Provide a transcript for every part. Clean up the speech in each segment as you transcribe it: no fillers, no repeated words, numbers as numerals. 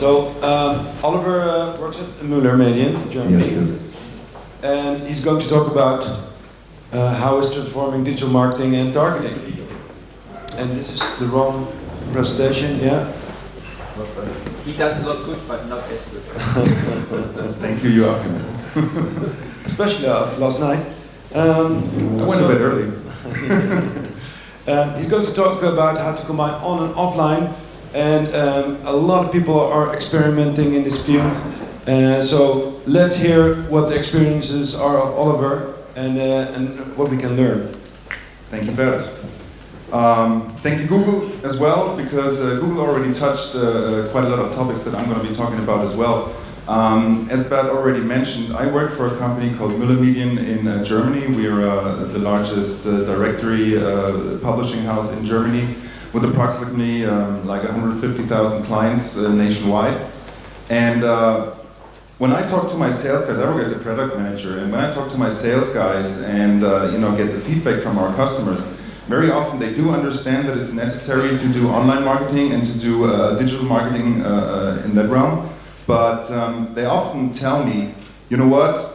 So, Oliver works at Müller Medien in Germany. Yes. And he's going to talk about how it's transforming digital marketing and targeting. And this is the wrong presentation, yeah? He does look good, but not as good. Thank you, Joachim. Especially after last night. I went a bit early. He's going to talk about how to combine on and offline, and a lot of people are experimenting in this field. So let's hear what the experiences are of Oliver and what we can learn. Thank you, Bert. Thank you, Google, as well, because Google already touched quite a lot of topics that I'm going to be talking about as well. As Bert already mentioned, I work for a company called Müller Medien in Germany. We are the largest directory publishing house in Germany, with approximately like 150,000 clients nationwide. And when I talk to my sales guys, I work as a product manager, and when I talk to my sales guys and get the feedback from our customers, very often they do understand that it's necessary to do online marketing and to do digital marketing in that realm. But they often tell me, you know what,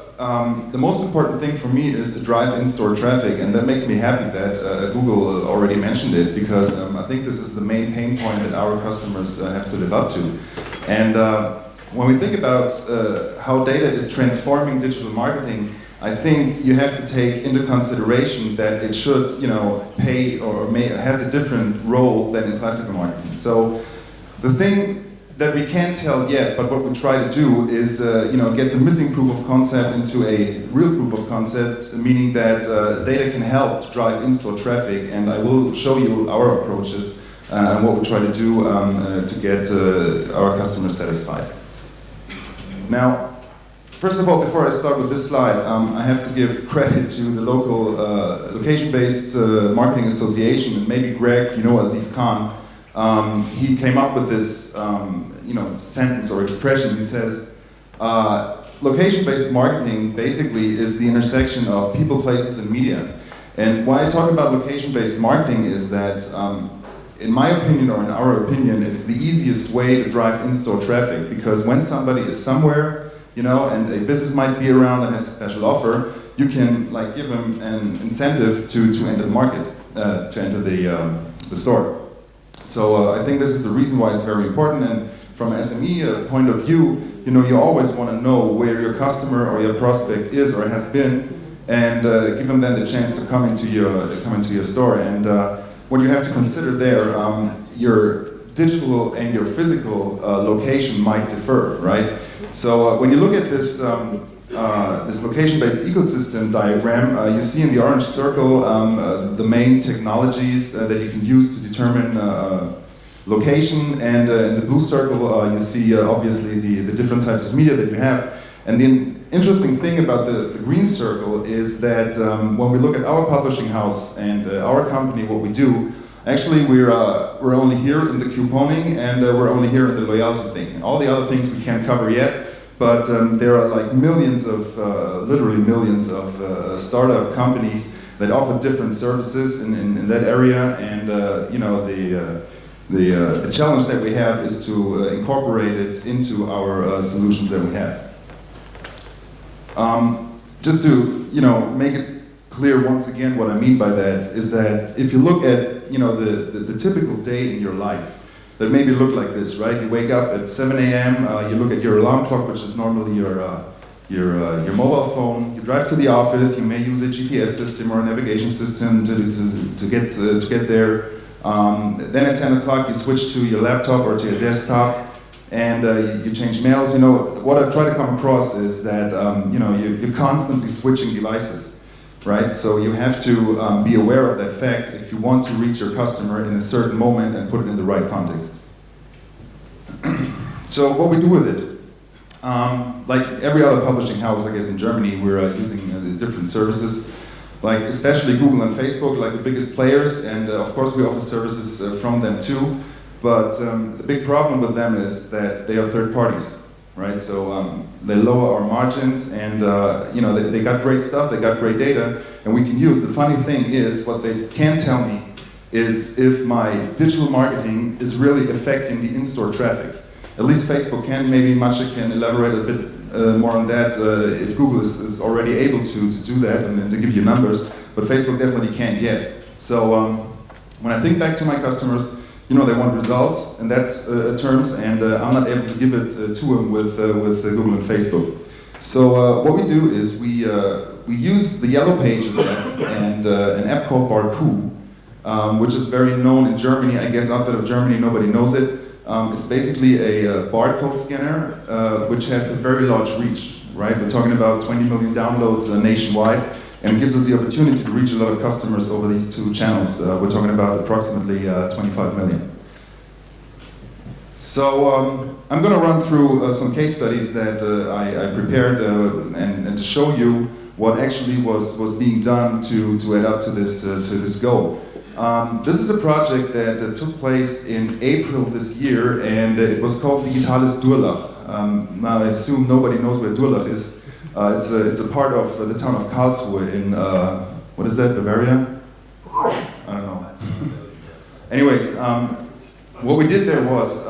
the most important thing for me is to drive in-store traffic, and that makes me happy that Google already mentioned it, because I think this is the main pain point that our customers have to live up to. And when we think about how data is transforming digital marketing, I think you have to take into consideration that it should, pay or has a different role than in classical marketing. So the thing that we can't tell yet, but what we try to do is, get the missing proof of concept into a real proof of concept, meaning that data can help to drive in-store traffic, and I will show you our approaches and what we try to do to get our customers satisfied. Now, first of all, before I start with this slide, I have to give credit to the local location-based marketing association, and maybe Greg, Azif Khan. He came up with this, sentence or expression. He says, location-based marketing basically is the intersection of people, places, and media. And why I talk about location-based marketing is that, in my opinion, or in our opinion, it's the easiest way to drive in-store traffic, because when somebody is somewhere, and a business might be around that has a special offer, you can give them an incentive to enter the market, to enter the store. So I think this is the reason why it's very important. And from an SME point of view, you always want to know where your customer or your prospect is or has been, and give them then the chance to come into your store. And what you have to consider there, your digital and your physical location might differ, right? So when you look at this this location-based ecosystem diagram, you see in the orange circle the main technologies that you can use to determine location, and in the blue circle you see obviously the different types of media that you have. And the interesting thing about the green circle is that when we look at our publishing house and our company, what we do, actually we're only here in the couponing, and we're only here in the loyalty thing. All the other things we can't cover yet. But there are literally millions of startup companies that offer different services in that area, and the challenge that we have is to incorporate it into our solutions that we have. Just to make it clear once again what I mean by that is that if you look at the typical day in your life, that maybe look like this, right? You wake up at 7 a.m., you look at your alarm clock, which is normally your mobile phone. You drive to the office. You may use a GPS system or a navigation system to get there. Then at 10 o'clock, you switch to your laptop or to your desktop, and you change mails. What I try to come across is that you're constantly switching devices. Right? So you have to be aware of that fact if you want to reach your customer in a certain moment and put it in the right context. So what we do with it, like every other publishing house, I guess in Germany, we're using the different services, like especially Google and Facebook, like the biggest players, and of course we offer services from them too. But the big problem with them is that they are third parties. Right, so they lower our margins, and they got great stuff, they got great data, and we can use. The funny thing is, what they can't tell me is if my digital marketing is really affecting the in-store traffic. At least Facebook can. Maybe Maciek can elaborate a bit more on that if Google is already able to do that and to give you numbers. But Facebook definitely can't yet. So when I think back to my customers, you know, they want results in that terms, and I'm not able to give it to them with Google and Facebook. So what we do is we use the Yellow Pages app and an app called Barku, which is very known in Germany. I guess outside of Germany nobody knows it. It's basically a barcode scanner which has a very large reach, right? We're talking about 20 million downloads nationwide, and it gives us the opportunity to reach a lot of customers over these two channels. We're talking about approximately 25 million. So I'm going to run through some case studies that I prepared and to show you what actually was being done to add up to this goal. This is a project that took place in April this year, and it was called Digitales Durlach. Now I assume nobody knows where Durlach is. It's a part of the town of Karlsruhe in, what is that, Bavaria? I don't know. Anyways, what we did there was,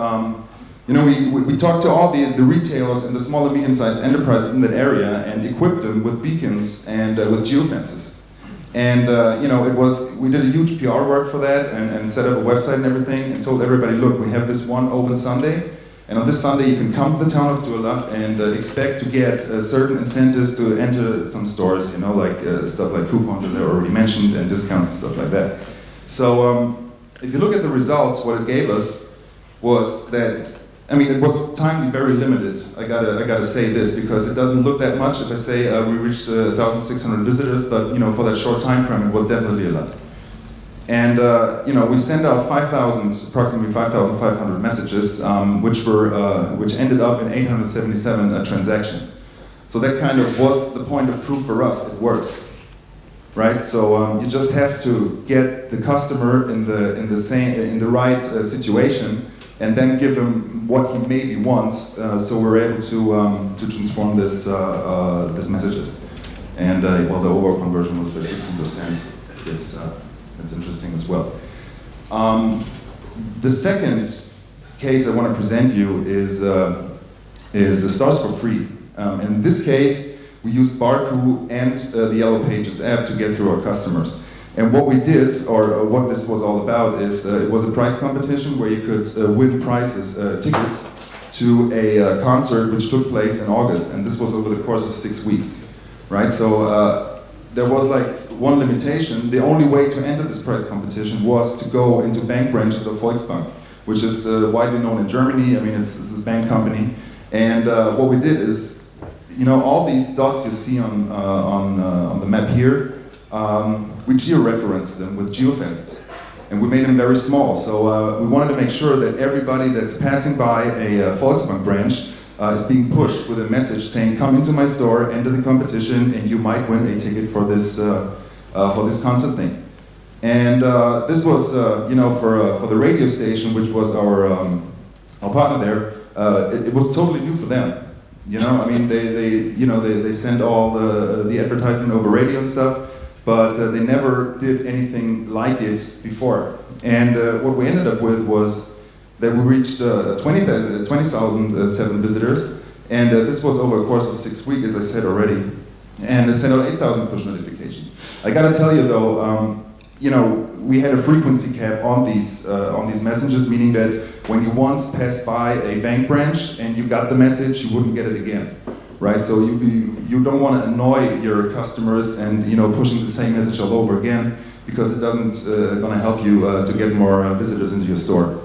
you know, we talked to all the retailers and the small and medium-sized enterprises in that area and equipped them with beacons and with geofences. And you know, we did a huge PR work for that and set up a website and everything and told everybody, look, we have this one open Sunday, and on this Sunday you can come to the town of Durlach and expect to get certain incentives to enter some stores, you know, like stuff like coupons, as I already mentioned, and discounts and stuff like that. So if you look at the results, what it gave us was that, I mean, it was time very limited. I gotta say this, because it doesn't look that much if I say we reached 1,600 visitors, but you know, for that short time frame, it was definitely a lot. And you know, we sent out approximately 5,500 messages, which ended up in 877 transactions. So that kind of was the point of proof for us. It works, right? So you just have to get the customer in the right situation, and then give him what he maybe wants, so we're able to transform this messages. And well, the overall conversion was by 16%. That's interesting as well. The second case I want to present you is the Stars for Free. In this case, we used Barku and the Yellow Pages app to get through our customers. And what we did, or what this was all about, is it was a prize competition where you could win prizes, tickets to a concert which took place in August, and this was over the course of 6 weeks, right? So there was like one limitation. The only way to enter this prize competition was to go into bank branches of Volksbank, which is widely known in Germany. I mean, it's this bank company. And what we did is, you know, all these dots you see on the map here, we geo-referenced them with geofences, and we made them very small. So we wanted to make sure that everybody that's passing by a Volksbank branch is being pushed with a message saying, "Come into my store, enter the competition, and you might win a ticket for this concert thing." And this was, you know, for the radio station, which was our partner there. It was totally new for them. You know, I mean, they send all the advertisement over radio and stuff. But they never did anything like it before. And what we ended up with was that we reached 20,007 visitors, and this was over a course of 6 weeks, as I said already, and sent out 8,000 push notifications. I gotta tell you though, you know, we had a frequency cap on these messages, meaning that when you once passed by a bank branch and you got the message, you wouldn't get it again. Right, so you don't want to annoy your customers and, you know, pushing the same message all over again, because it doesn't going to help you to get more visitors into your store.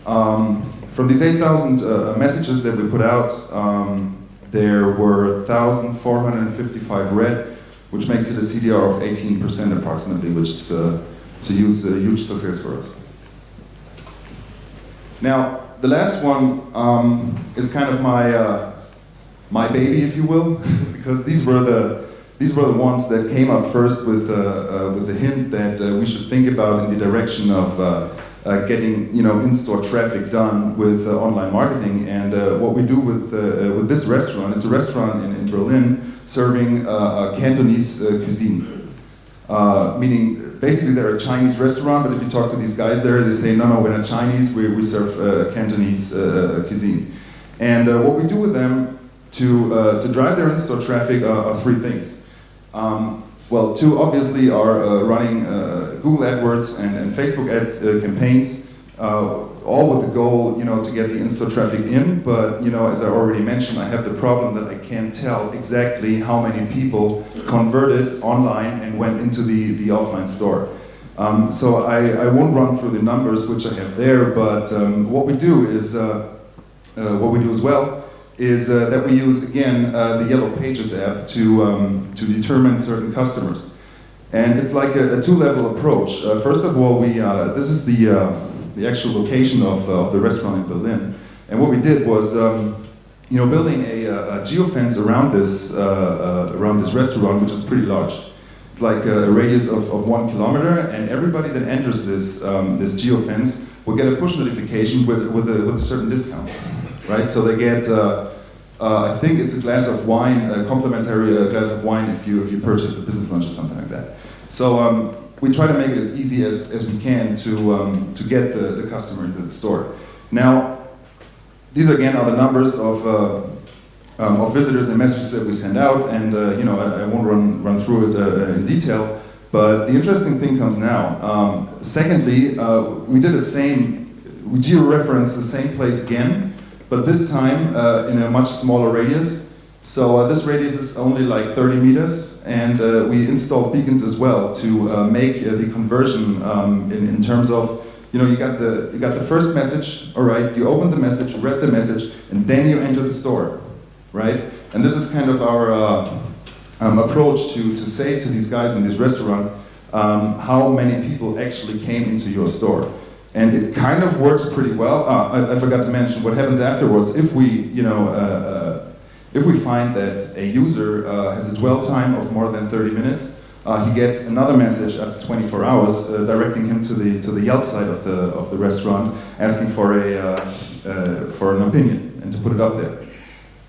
From these 8,000 messages that we put out, there were 1,455 read, which makes it a CDR of 18% approximately, which is a huge success for us. Now, the last one is kind of my baby, if you will, because these were the ones that came up first with the hint that we should think about in the direction of getting, you know, in-store traffic done with online marketing. And what we do with this restaurant, it's a restaurant in Berlin serving Cantonese cuisine, meaning basically they're a Chinese restaurant, but if you talk to these guys there, they say, no, we're not Chinese, we serve Cantonese cuisine. And what we do with them to drive their in-store traffic are three things. Well, two obviously are running Google AdWords and Facebook ad campaigns, all with the goal, to get the in-store traffic in. But as I already mentioned, I have the problem that I can't tell exactly how many people converted online and went into the offline store. So I won't run through the numbers which I have there, but what we do is as well is that we use again the Yellow Pages app to determine certain customers, and it's like a two-level approach. First of all, this is the actual location of the restaurant in Berlin, and what we did was building a geofence around this restaurant, which is pretty large. It's like a radius of 1 kilometer, and everybody that enters this geofence will get a push notification with a certain discount, right? So they get, I think it's a glass of wine, a complimentary glass of wine if you purchase a business lunch or something like that. So we try to make it as easy as we can to get the customer into the store. Now, these again are the numbers of visitors and messages that we send out, and I won't run through it in detail, but the interesting thing comes now. Secondly, we geo-referenced the same place again, but this time in a much smaller radius. So this radius is only like 30 meters, and we installed beacons as well to make the conversion in terms of, you got the first message, all right, you opened the message, you read the message, and then you enter the store. Right? And this is kind of our approach to say to these guys in this restaurant how many people actually came into your store. And it kind of works pretty well. I forgot to mention what happens afterwards. If we find that a user has a dwell time of more than 30 minutes, he gets another message after 24 hours directing him to the Yelp side of the restaurant, asking for an opinion and to put it up there.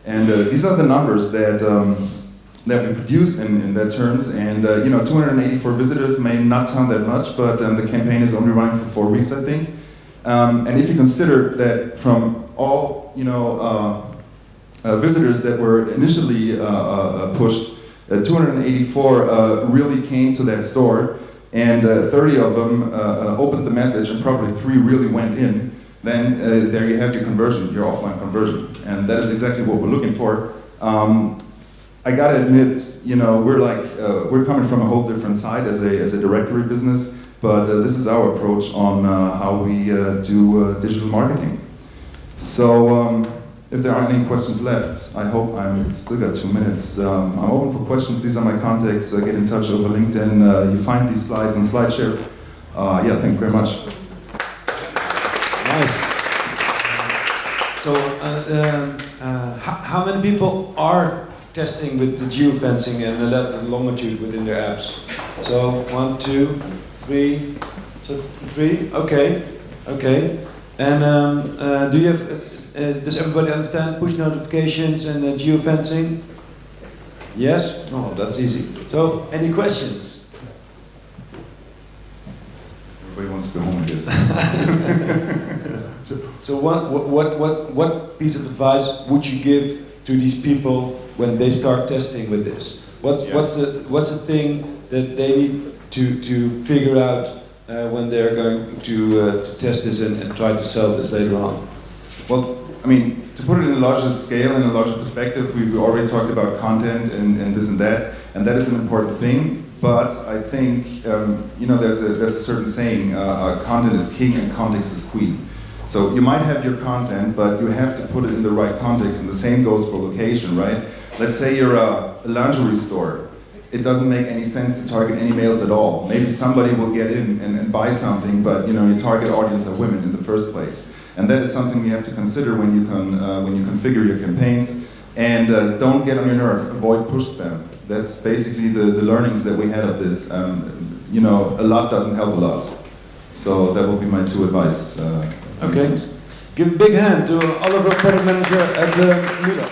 And these are the numbers that we produce in that terms. And 284 visitors may not sound that much, but the campaign is only running for 4 weeks, I think. And if you consider that from all visitors that were initially pushed, 284 really came to that store, and 30 of them opened the message, and probably 3 really went in. Then there you have your conversion, your offline conversion. And that is exactly what we're looking for. I gotta admit, we're coming from a whole different side as a directory business, but this is our approach on how we do digital marketing. So if there aren't any questions left, I hope I'm still got 2 minutes. I'm open for questions. These are my contacts. Get in touch over LinkedIn. You find these slides on SlideShare. Yeah, thank you very much. Nice. So, how many people are testing with the geofencing and the longitude within their apps? So, 1, 2, 3. So 3. Okay. And do you have? Does everybody understand push notifications and geofencing? Yes. Oh, that's easy. So, any questions? Everybody wants to go home, I guess. So what piece of advice would you give to these people when they start testing with this? What's the thing that they need to figure out when they're going to test this and try to sell this later on? Well, I mean, to put it in a larger scale, in a larger perspective, we already talked about content and this and that is an important thing. But I think there's a certain saying: content is king and context is queen. So you might have your content, but you have to put it in the right context, and the same goes for location, right? Let's say you're a lingerie store. It doesn't make any sense to target any males at all. Maybe somebody will get in and buy something, but your target audience are women in the first place. And that is something you have to consider when you configure your campaigns. And don't get on your nerve, avoid push spam. That's basically the learnings that we had of this. A lot doesn't help a lot. So that will be my 2 advice. Okay. Give a big hand to Oliver, product manager at the Meetup.